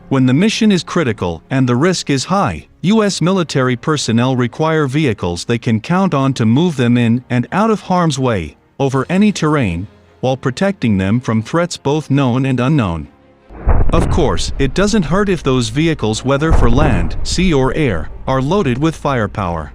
When the mission is critical and the risk is high, U.S. military personnel require vehicles they can count on to move them in and out of harm's way, over any terrain, while protecting them from threats both known and unknown. Of course, it doesn't hurt if those vehicles, whether for land, sea or air, are loaded with firepower.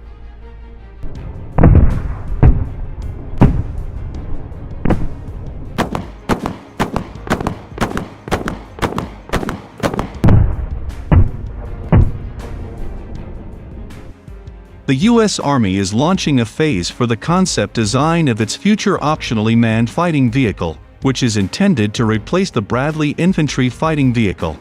The U.S. Army is launching a phase for the concept design of its future optionally manned fighting vehicle, which is intended to replace the Bradley infantry fighting vehicle.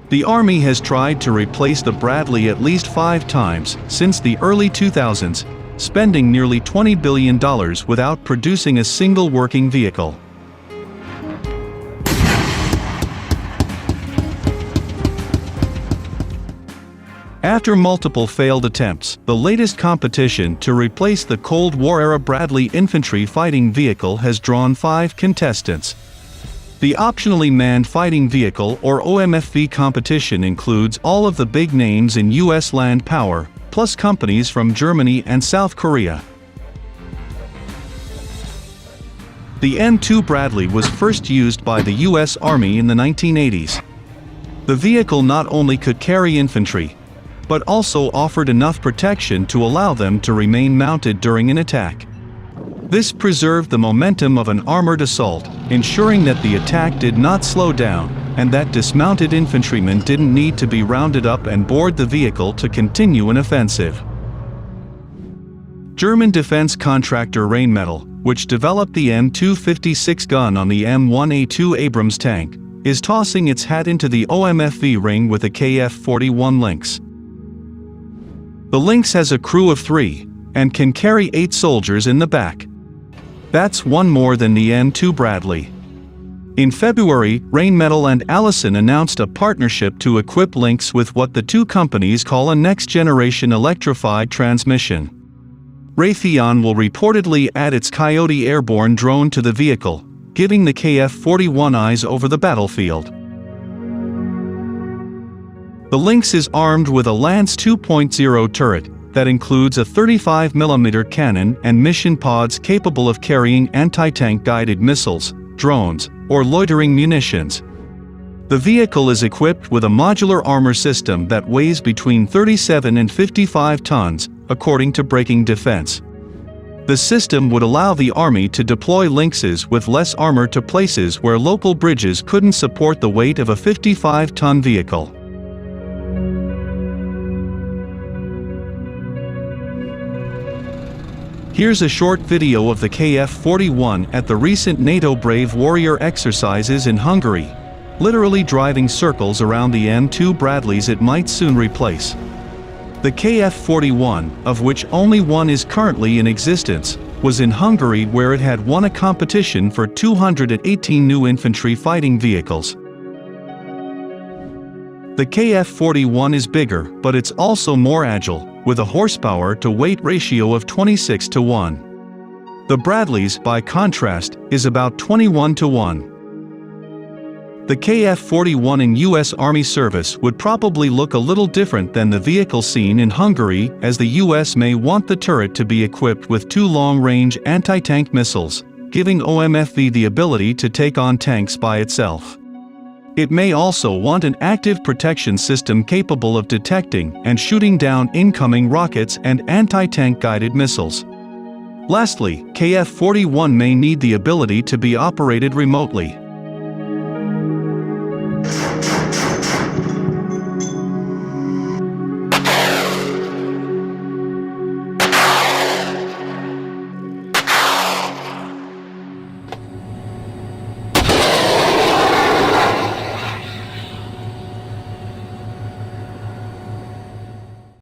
The Army has tried to replace the Bradley at least 5 times since the early 2000s, spending nearly $20 billion without producing a single working vehicle. After multiple failed attempts, the latest competition to replace the Cold War-era Bradley infantry fighting vehicle has drawn 5 contestants. The Optionally Manned Fighting Vehicle, or OMFV competition, includes all of the big names in U.S. land power, plus companies from Germany and South Korea. The M2 Bradley was first used by the U.S. Army in the 1980s. The vehicle not only could carry infantry, but also offered enough protection to allow them to remain mounted during an attack. This preserved the momentum of an armored assault, ensuring that the attack did not slow down, and that dismounted infantrymen didn't need to be rounded up and board the vehicle to continue an offensive. German defense contractor Rheinmetall, which developed the M256 gun on the M1A2 Abrams tank, is tossing its hat into the OMFV ring with the KF-41 Lynx. The Lynx has a crew of 3, and can carry 8 soldiers in the back. That's one more than the M2 Bradley. In February, Rheinmetall and Allison announced a partnership to equip Lynx with what the two companies call a next-generation electrified transmission. Raytheon will reportedly add its Coyote airborne drone to the vehicle, giving the KF-41 eyes over the battlefield. The Lynx is armed with a Lance 2.0 turret that includes a 35mm cannon and mission pods capable of carrying anti-tank guided missiles, drones, or loitering munitions. The vehicle is equipped with a modular armor system that weighs between 37 and 55 tons, according to Breaking Defense. The system would allow the Army to deploy Lynxes with less armor to places where local bridges couldn't support the weight of a 55-ton vehicle. Here's a short video of the KF-41 at the recent NATO Brave Warrior exercises in Hungary, literally driving circles around the M2 Bradleys it might soon replace. The KF-41, of which only one is currently in existence, was in Hungary, where it had won a competition for 218 new infantry fighting vehicles. The KF-41 is bigger, but it's also more agile, with a horsepower-to-weight ratio of 26:1. The Bradleys, by contrast, is about 21:1. The KF-41 in U.S. Army service would probably look a little different than the vehicle seen in Hungary, as the U.S. may want the turret to be equipped with 2 long-range anti-tank missiles, giving OMFV the ability to take on tanks by itself. It may also want an active protection system capable of detecting and shooting down incoming rockets and anti-tank guided missiles. Lastly, KF-41 may need the ability to be operated remotely.